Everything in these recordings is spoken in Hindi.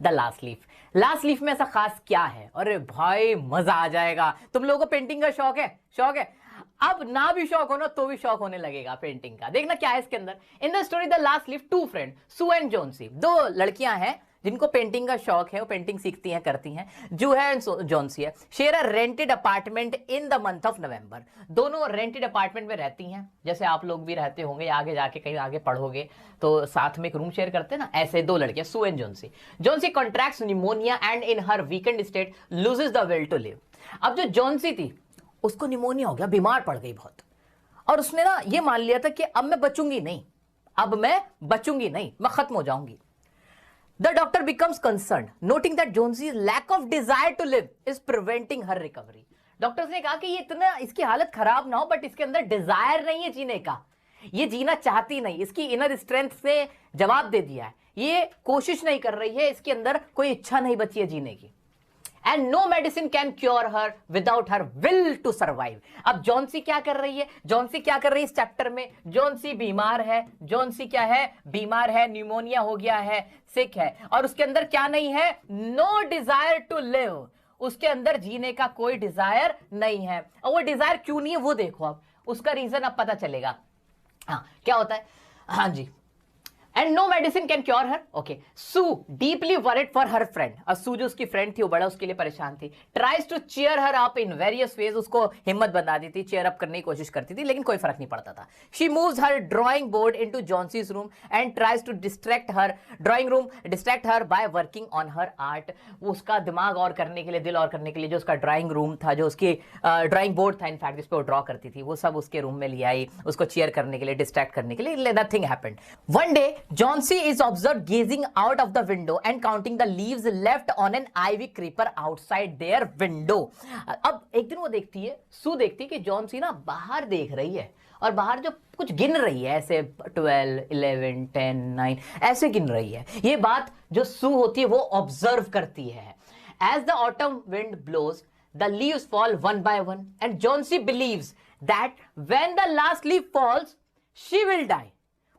The last leaf. Last leaf में ऐसा खास क्या है? अरे भाई मजा आ जाएगा। तुम लोगों को पेंटिंग का शौक है? शौक है? अब ना भी शौक हो ना तो भी शौक होने लगेगा पेंटिंग का। देखना क्या है इसके अंदर। In the story the last leaf, two friend Sue and Johnsy, दो लड़कियां हैं जिनको पेंटिंग का शौक है, वो पेंटिंग सीखती हैं, करती हैं, जू है एंड जॉन्सी है। Share a rented apartment in the month of November. दोनों रेंटेड अपार्टमेंट में रहती हैं, जैसे आप लोग भी रहते होंगे, आगे जाके कहीं आगे पढ़ोगे तो साथ में एक रूम शेयर करते हैं ना, ऐसे दो लड़कियां Sue and Johnsy. Johnsy contracts pneumonia and in her weakened state loses the will to live. अब जो जॉन्सी थी उसको निमोनिया हो गया, बीमार पड़ गई बहुत, और उसने ना ये मान लिया था कि अब मैं बचूंगी नहीं, अब मैं बचूंगी नहीं, मैं खत्म हो जाऊंगी। The doctor becomes concerned, noting that Jonesy's lack of desire to live is preventing her recovery. Doctors ने कहा कि ये इतना इसकी हालत खराब ना हो, बट इसके अंदर डिजायर नहीं है जीने का, ये जीना चाहती नहीं, इसकी इनर स्ट्रेंथ से जवाब दे दिया है, ये कोशिश नहीं कर रही है, इसके अंदर कोई इच्छा नहीं बची है जीने की। And no medicine can cure her without her will to survive. अब जॉन्सी क्या कर रही है? जॉन्सी क्या कर रही है इस चैप्टर में? जॉन्सी बीमार है, जॉन्सी क्या है? बीमार है, न्यूमोनिया हो गया है, सिक है, और उसके अंदर क्या नहीं है? No desire to live. उसके अंदर जीने का कोई डिजायर नहीं है। और वो डिजायर क्यों नहीं है वो देखो, अब उसका रीजन अब पता चलेगा। हाँ क्या होता है? हाँ जी, and no medicine can cure her. Okay, Sue deeply worried for her friend. और सू जो उसकी फ्रेंड थी वो बड़ा उसके लिए परेशान थी। Tries to cheer her up in various ways, उसको हिम्मत बना दी थी, चीयर अप करने की कोशिश करती थी, लेकिन कोई फर्क नहीं पड़ता था। She moves her drawing board into Johnsy's room and tries to distract her drawing room distract her by working on her art. उसका दिमाग और करने के लिए, दिल और करने के लिए, जो उसका ड्राइंग रूम था, जो उसकी ड्राइंग बोर्ड था इनफैक्ट जिस पे वो ड्रॉ करती थी, वो सब उसके रूम में ले आई, उसको चीयर करने के लिए, डिस्ट्रैक्ट करने के लिए। Nothing happened. One day Johnsy is observed gazing out of the window and counting the leaves left on an ivy creeper outside their window. अब एक दिन वो देखती है, सू देखती है कि जॉन्सी ना बाहर देख रही है, और बाहर जो कुछ गिन रही है, ऐसे 12, 11, 10, 9 ऐसे गिन रही है। ये बात जो सू होती है वो ऑब्जर्व करती है। As the autumn wind blows, the leaves fall one by one, and Jauncey believes that when the last leaf falls, she will die.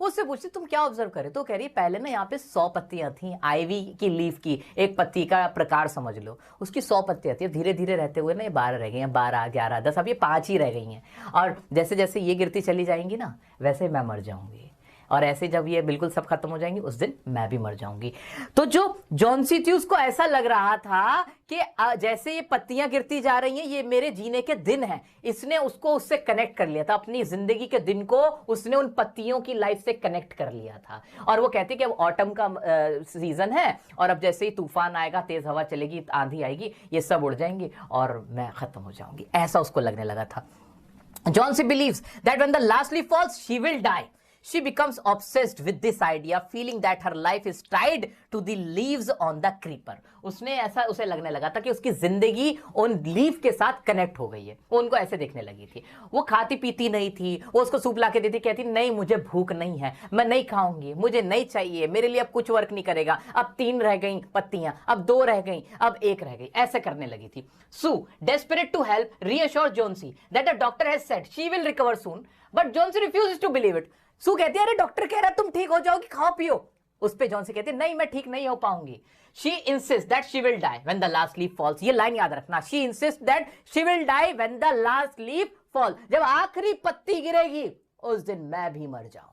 उससे पूछती तुम क्या ऑब्जर्व करे? तो कह रही है पहले ना यहाँ पे 100 पत्तियां थी, आईवी की लीफ की, एक पत्ती का प्रकार समझ लो, उसकी 100 पत्तियां थी। धीरे धीरे रहते हुए ना ये 12 रह गई हैं, 12, 11, 10, अब ये 5 ही रह गई हैं, और जैसे जैसे ये गिरती चली जाएंगी ना वैसे मैं मर जाऊंगी, और ऐसे जब ये बिल्कुल सब खत्म हो जाएंगी उस दिन मैं भी मर जाऊंगी। तो जो जॉन्सी थी उसको ऐसा लग रहा था कि जैसे ये पत्तियां गिरती जा रही हैं ये मेरे जीने के दिन हैं। इसने उसको उससे कनेक्ट कर लिया था, अपनी जिंदगी के दिन को उसने उन पत्तियों की लाइफ से कनेक्ट कर लिया था। और वो कहती कि अब ऑटम का सीजन है, और अब जैसे ही तूफान आएगा, तेज हवा चलेगी, आंधी आएगी, ये सब उड़ जाएंगी और मैं खत्म हो जाऊंगी, ऐसा उसको लगने लगा था। Johnsy believes that when the last leaf falls, she will die. She becomes obsessed with this idea, feeling that her life is tied to the leaves on the creeper. उसने ऐसा उसे लगने लगा था कि उसकी जिंदगी उन लीफ के साथ कनेक्ट हो गई है। वो उनको ऐसे देखने लगी थी। वो खाती पीती नहीं थी, वो उसको सूप ला के देती, कहती नहीं मुझे भूख नहीं है, मैं नहीं खाऊंगी, मुझे नहीं चाहिए, मेरे लिए अब कुछ वर्क नहीं करेगा, अब 3 रह गई पत्तियां, अब 2 रह गई, अब 1 रह गई, ऐसे करने लगी थी। सू desperate to help reassure Jonesy that the doctor has said she will recover soon, but Jonesy refuses to believe it. सू कहती है अरे डॉक्टर कह रहा है तुम ठीक हो जाओगी, खाओ पियो। उस पे जॉन्सी कहते नहीं मैं ठीक नहीं हो पाऊंगी। She insist that she will die when the last leaf falls. ये लाइन याद रखना, she insist that she will die when the last leaf falls. जब आखिरी पत्ती गिरेगी उस दिन मैं भी मर जाऊंगी।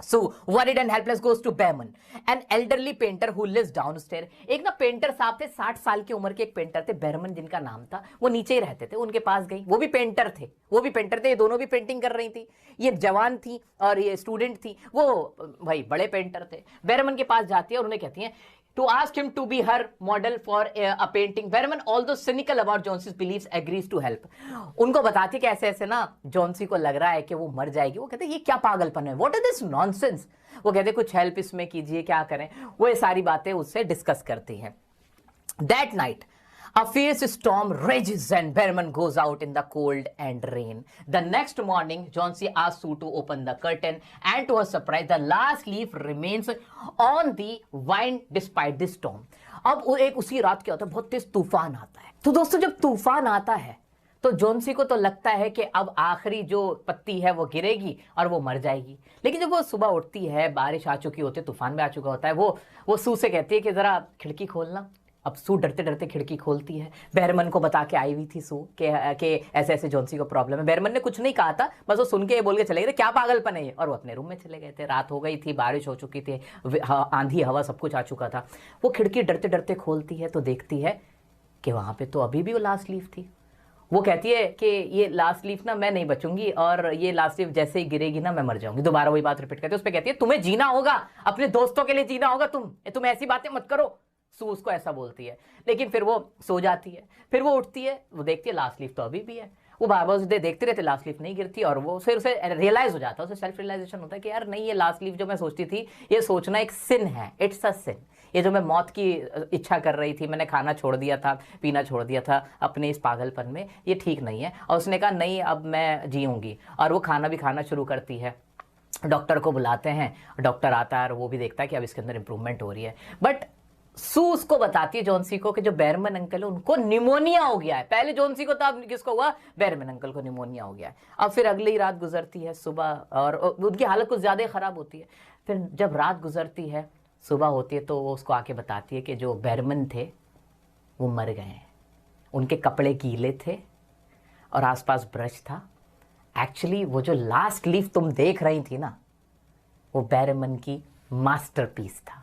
So worried and helpless goes to Behrman, an elderly painter who lives downstairs. एक ना पेंटर साहब थे, 60 साल की उम्र के एक पेंटर थे, बेरमन जिनका नाम था, वो नीचे ही रहते थे, उनके पास गई। वो भी पेंटर थे, ये दोनों भी पेंटिंग कर रही थी। ये जवान थी और ये स्टूडेंट थी, वो भाई बड़े पेंटर थे। बेरमन के पास जाती है और उन्हें कहती है to ask him to be her model for a painting. Behrman, although cynical about Jonesy's beliefs, agrees to help. उनको बताती कि ऐसे ऐसे ना जॉन्सी को लग रहा है कि वो मर जाएगी। वो कहते ये क्या पागलपन है, What is this nonsense? वो कहते कुछ हेल्प इसमें कीजिए, क्या करें। वो ये सारी बातें उससे डिस्कस करती हैं। That night a fierce storm rages and Behrman goes out in the cold and rain. The next morning, Jauncey asks Sue to open the curtain, and to her surprise, the last leaf remains on the vine despite the storm. अब एक उसी रात क्या होता है, बहुत तेज तूफान आता है। तो दोस्तों जब तूफान आता है तो जोन्सी को तो लगता है कि अब आखिरी जो पत्ती है वो गिरेगी और वो मर जाएगी। लेकिन जब वो सुबह उठती है, बारिश आ चुकी होती है, तूफान भी आ चुका होता है, वो सू से कहती है कि जरा खिड़की खोलना। अब सू डरते डरते खिड़की खोलती है। बैरमन को बता के आई हुई थी सू कि ऐसे ऐसे जोन्सी को प्रॉब्लम है। बैरमन ने कुछ नहीं कहा था, बस वो सुन के बोल के चले गए थे क्या पागलपन है ये, और वो अपने रूम में चले गए थे। रात हो गई थी, बारिश हो चुकी थी, आंधी हवा सब कुछ आ चुका था। वो खिड़की डरते डरते खोलती है तो देखती है कि वहां पे तो अभी भी वो लास्ट लीफ थी। वो कहती है कि ये लास्ट लीफ ना मैं नहीं बचूंगी, और ये लास्ट लीफ जैसे ही गिरेगी ना मैं मर जाऊंगी। दोबारा वही बात रिपीट करती है। उस पर कहती है तुम्हें जीना होगा, अपने दोस्तों के लिए जीना होगा, तुम ऐसी बातें मत करो। सू उसको ऐसा बोलती है, लेकिन फिर वो सो जाती है। फिर वो उठती है, वो देखती है लास्ट लीफ तो अभी भी है। वो बार बार उसे देखते रहते, लास्ट लीफ नहीं गिरती, और वो फिर उसे रियलाइज हो जाता है, उसे सेल्फ रियलाइजेशन होता है कि यार नहीं, ये लास्ट लीफ जो मैं सोचती थी, ये सोचना एक सिन है, इट्स अ सिन। ये जो मैं मौत की इच्छा कर रही थी, मैंने खाना छोड़ दिया था, पीना छोड़ दिया था अपने इस पागलपन में, ये ठीक नहीं है। और उसने कहा नहीं, अब मैं जीऊंगी, और वो खाना भी खाना शुरू करती है। डॉक्टर को बुलाते हैं, डॉक्टर आता है और वो भी देखता है कि अब इसके अंदर इंप्रूवमेंट हो रही है। बट सू उसको बताती है जोन्सी को कि जो बैरमन अंकल है उनको निमोनिया हो गया है। पहले जोन्सी को था, अब किसको हुआ? बैरमन अंकल को निमोनिया हो गया है। अब फिर अगली रात गुजरती है, सुबह, और उनकी हालत कुछ ज्यादा खराब होती है। फिर जब रात गुजरती है, सुबह होती है, तो वो उसको आके बताती है कि जो बैरमन थे वो मर गए हैं, उनके कपड़े गीले थे और आसपास ब्रश था। एक्चुअली वो जो लास्ट लीफ तुम देख रही थी ना, वो बैरमन की मास्टरपीस था,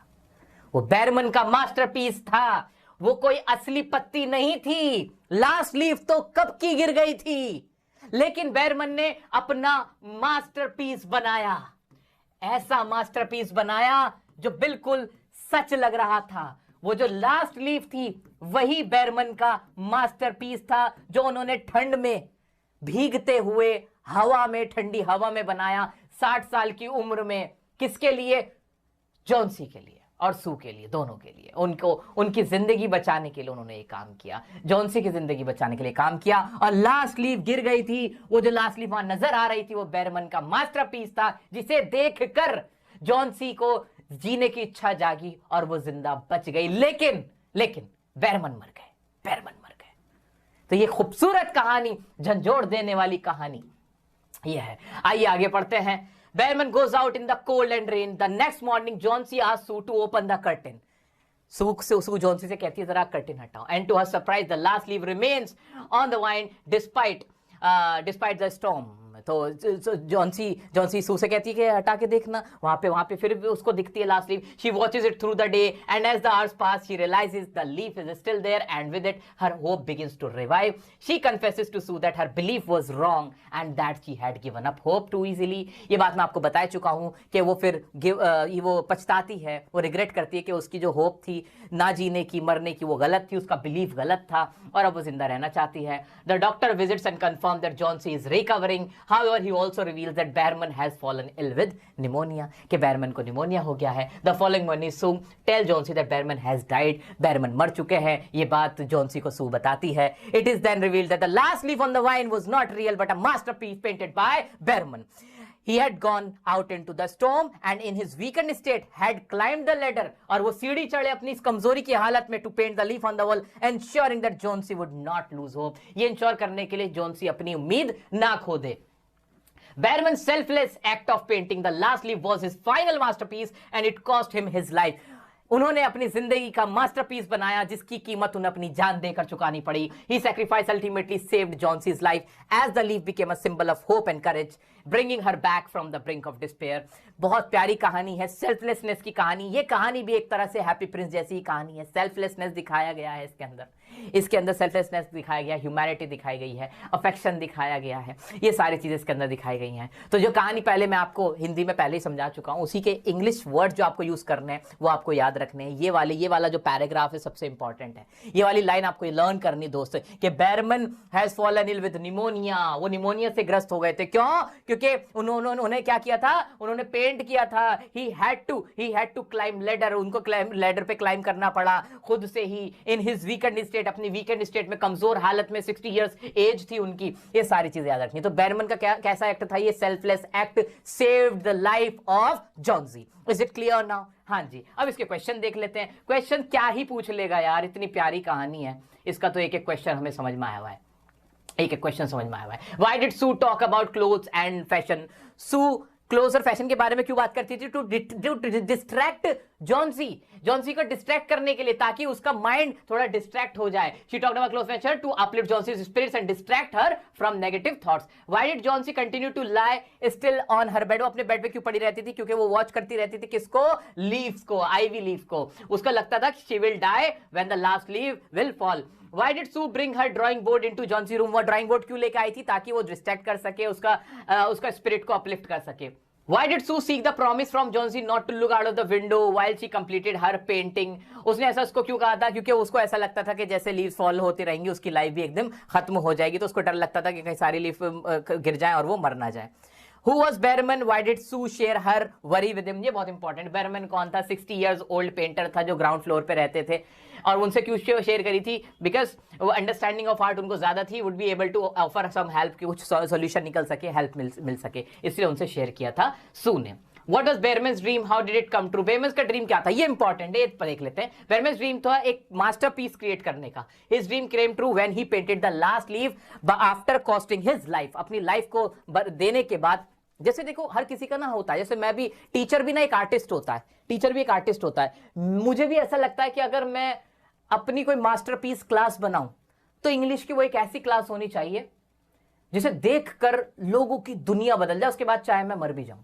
वो बैरमन का मास्टरपीस था, वो कोई असली पत्ती नहीं थी। लास्ट लीफ तो कब की गिर गई थी, लेकिन बैरमन ने अपना मास्टरपीस बनाया, ऐसा मास्टरपीस बनाया जो बिल्कुल सच लग रहा था। वो जो लास्ट लीफ थी वही बैरमन का मास्टरपीस था, जो उन्होंने ठंड में भीगते हुए हवा में, ठंडी हवा में बनाया, 60 साल की उम्र में। किसके लिए? जोन्सी के लिए और सू के लिए, दोनों के लिए। उनको उनकी जिंदगी बचाने के लिए उन्होंने ये काम किया, जोन्सी की जिंदगी बचाने के लिए काम किया। और लास्ट लीफ गिर गई थी, वो जो लास्ट लीफ वहां नजर आ रही थी, वो बैरमन का मास्टरपीस था, जिसे देखकर जोन्सी को जीने की इच्छा जागी और वो जिंदा बच गई। लेकिन बैरमन मर गए, बैरमन मर गए। तो ये खूबसूरत कहानी, झंझोड़ देने वाली कहानी ये है। आइए आगे पढ़ते हैं। Behrman goes out in the cold and rain. The next morning, Johnsy asks Sue to open the curtain. Sue Johnsy से कहती है जरा कर्टेन हटाओ. And to her surprise, the last leaf remains on the vine despite the storm. तो जॉन्सी सू से कहती है कि हटा के देखना, वहां पे फिर भी उसको दिखती है last leaf. She watches it through the day and as the hours pass she realises the leaf is still there and with it her hope begins to revive. She confesses to Sue that her belief was wrong and that she had given up hope too easily. ये बात मैं आपको बता चुका हूं कि वो फिर वो पछताती है, वो रिग्रेट करती है कि उसकी जो होप थी ना जीने की, मरने की, वो गलत थी, उसका बिलीफ गलत था और अब वो जिंदा रहना चाहती है. The doctor visits and confirm that Johnsy is recovering. However, he also reveals that Behrman has fallen ill with pneumonia. कि Behrman को निमोनिया हो गया है. The following morning, Sue tell Johnsy that Behrman has died. Behrman मर चुके हैं. ये बात जोन्सी को सू बताती है. It is then revealed that the last leaf on the vine was not real but a masterpiece painted by Behrman. He had gone out into the storm and in his weakened state had climbed the ladder. और वो सीढ़ी चढ़े अपनी इस कमजोरी की हालत में to paint the leaf on the wall, ensuring that Johnsy would not lose hope. ये इंश्योर करने के लिए जोन्सी अपनी उम्मीद ना खो दे. Behrman's selfless act of painting the last leaf was his final masterpiece and it cost him his life. उन्होंने अपनी जिंदगी का मास्टरपीस बनाया जिसकी कीमत उन्हें अपनी जान देकर चुकानी पड़ी. He sacrifice ultimately saved Johnsy's life as the leaf became a symbol of hope and courage, bringing her back from the brink of despair. बहुत प्यारी कहानी है, सेल्फलेसनेस की कहानी. ये कहानी भी एक तरह से हैप्पी प्रिंस जैसी ही कहानी है. सेल्फलेसनेस दिखाया गया है इसके अंदर सेल्फलेसनेस दिखाया गया, ह्यूमैनिटी दिखाई गई है, अफेक्शन दिखाया गया है. ये सारी चीजें इसके अंदर दिखाई गई हैं. तो जो कहानी पहले मैं आपको हिंदी में पहले ही समझा चुका हूं, उसी के इंग्लिश वर्ड जो आपको यूज करने हैं वो आपको याद रखने हैं. ये वाला जो पैराग्राफ है सबसे इंपॉर्टेंट है. ये वाली लाइन आपको लर्न करनी दोस्त कि Behrman has fallen ill with pneumonia. वो निमोनिया से ग्रस्त हो गए थे. क्यों? क्योंकि उन्होंने क्या किया था? उन्होंने पेंट किया था. He had to climb ladder. उनको लेडर पे क्लाइम करना पड़ा खुद से ही. इन हिज वीकेंड स्टेट, अपनी वीकेंड स्टेट में, कमजोर हालत में, 60 इयर्स एज थी उनकी. ये सारी चीजें याद रखनी. तो Behrman का कैसा एक्ट था? ये selfless act saved the life of Johnsy. Is it clear now? हाँ जी. अब इसके क्वेश्चन देख लेते हैं. क्वेश्चन क्या ही पूछ लेगा यार, इतनी प्यारी कहानी है. इसका तो एक एक क्वेश्चन हमें समझ में आया हुआ है. एक क्वेश्चन समझ में आया हुआ है। Why did Sue talk about clothes and fashion? Sue cloth और फैशन के बारे में क्यों बात करती थी? टू डिस्ट्रैक्ट जॉन्सी को डिस्ट्रैक्ट करने के लिए, ताकि उसका माइंड थोड़ा डिस्ट्रैक्ट हो जाए। She talked about cloth fashion to uplift Johnsy's spirits and distract her from negative thoughts. Why did Johnsy continue to lie still on her bed? वो अपने बेड पे क्यों पड़ी रहती थी? क्योंकि वो वॉच करती रहती थी किसको? लीव्स को, आईवी लीफ को। उसको लगता था she will die when the last leaf will fall. Why did Sue bring her drawing board into Johnsy room? वो ड्राइंग बोर्ड क्यों लेके आई थी? ताकि वो डिस्ट्रैक्ट कर सके, उसका स्पिरिट को अपलिफ्ट कर सके। Why did Sue seek the promise from Johnsy not to look out of the window while she completed her painting? उसने ऐसा उसको क्यों कहा था? क्योंकि उसको ऐसा लगता था कि जैसे लीव्स फॉल होती रहेंगी उसकी लाइफ भी एकदम खत्म हो जाएगी, तो उसको डर लगता था कि कहीं सारी लीफ गिर जाए और वो मर ना जाए। Who was Behrman? Why did Sue share her worry with him? ये बहुत इंपॉर्टेंट। बेरमन कौन था? 60 years old पेंटर था जो ग्राउंड फ्लोर पे रहते थे, और उनसे क्यों शेयर करी थी? बिकॉज वो अंडरस्टैंडिंग ऑफ आर्ट उनको ज्यादा थी, would be able to offer some help, कि कुछ सोल्यूशन निकल सके, हेल्प मिल सके, इसलिए उनसे शेयर किया था सू ने। What was Behrman's dream? How did it come true? बेरमन का ड्रीम क्या था? ये इंपॉर्टेंट है, देख लेते हैं। बेरमन ड्रीम था एक मास्टरपीस क्रिएट करने का। His dream came true when he painted the last leaf after costing his life. अपनी लाइफ को देने के बाद, जैसे देखो हर किसी का ना होता है, जैसे मैं भी, टीचर भी ना एक आर्टिस्ट होता है, टीचर भी एक आर्टिस्ट होता है। मुझे भी ऐसा लगता है कि अगर मैं अपनी कोई मास्टरपीस क्लास बनाऊं तो इंग्लिश की वो एक ऐसी क्लास होनी चाहिए जिसे देखकर लोगों की दुनिया बदल जाए, उसके बाद चाहे मैं मर भी जाऊं।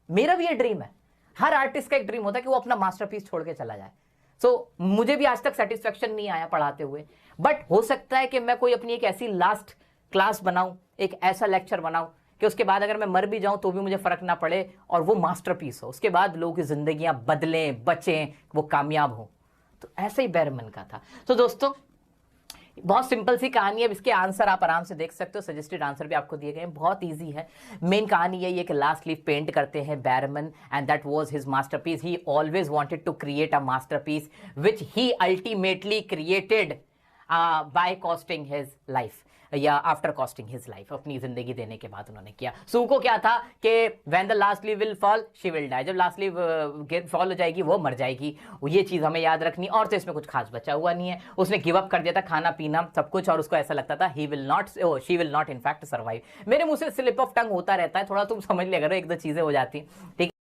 मेरा भी ये ड्रीम है, हर आर्टिस्ट का एक ड्रीम होता है कि वो अपना मास्टरपीस छोड़ के चला जाए। सो मुझे भी आज तक सेटिस्फेक्शन नहीं आया पढ़ाते हुए, बट हो सकता है कि मैं कोई अपनी एक ऐसी लास्ट क्लास बनाऊं, एक ऐसा लेक्चर बनाऊं कि उसके बाद अगर मैं मर भी जाऊं तो भी मुझे फर्क ना पड़े, और वो मास्टरपीस हो, उसके बाद लोगों की जिंदगियां बदलें, बचें, वो कामयाब हो। तो ऐसे ही बेरमन का था। तो दोस्तों बहुत सिंपल सी कहानी है, इसके आंसर आप आराम से देख सकते हो, सजेस्टेड आंसर भी आपको दिए गए हैं, बहुत इजी है। मेन कहानी यही है कि लास्ट लीफ पेंट करते हैं Behrman, and that was his masterpiece. He always wanted to create a masterpiece which he ultimately created by costing his life, या आफ्टर कॉस्टिंग हिज लाइफ, अपनी जिंदगी देने के बाद उन्होंने किया। सू को क्या था कि when the last leaf will fall she will die, जब लास्ट लीव फॉल हो जाएगी वो मर जाएगी। ये चीज हमें याद रखनी, और तो इसमें कुछ खास बचा हुआ नहीं है। उसने गिव अप कर दिया था खाना पीना सब कुछ, और उसको ऐसा लगता था she will not in fact survive. मेरे मुंह से स्लिप ऑफ टंग होता रहता है, थोड़ा तुम समझ लिया करो, एक दो चीजें हो जाती, ठीक।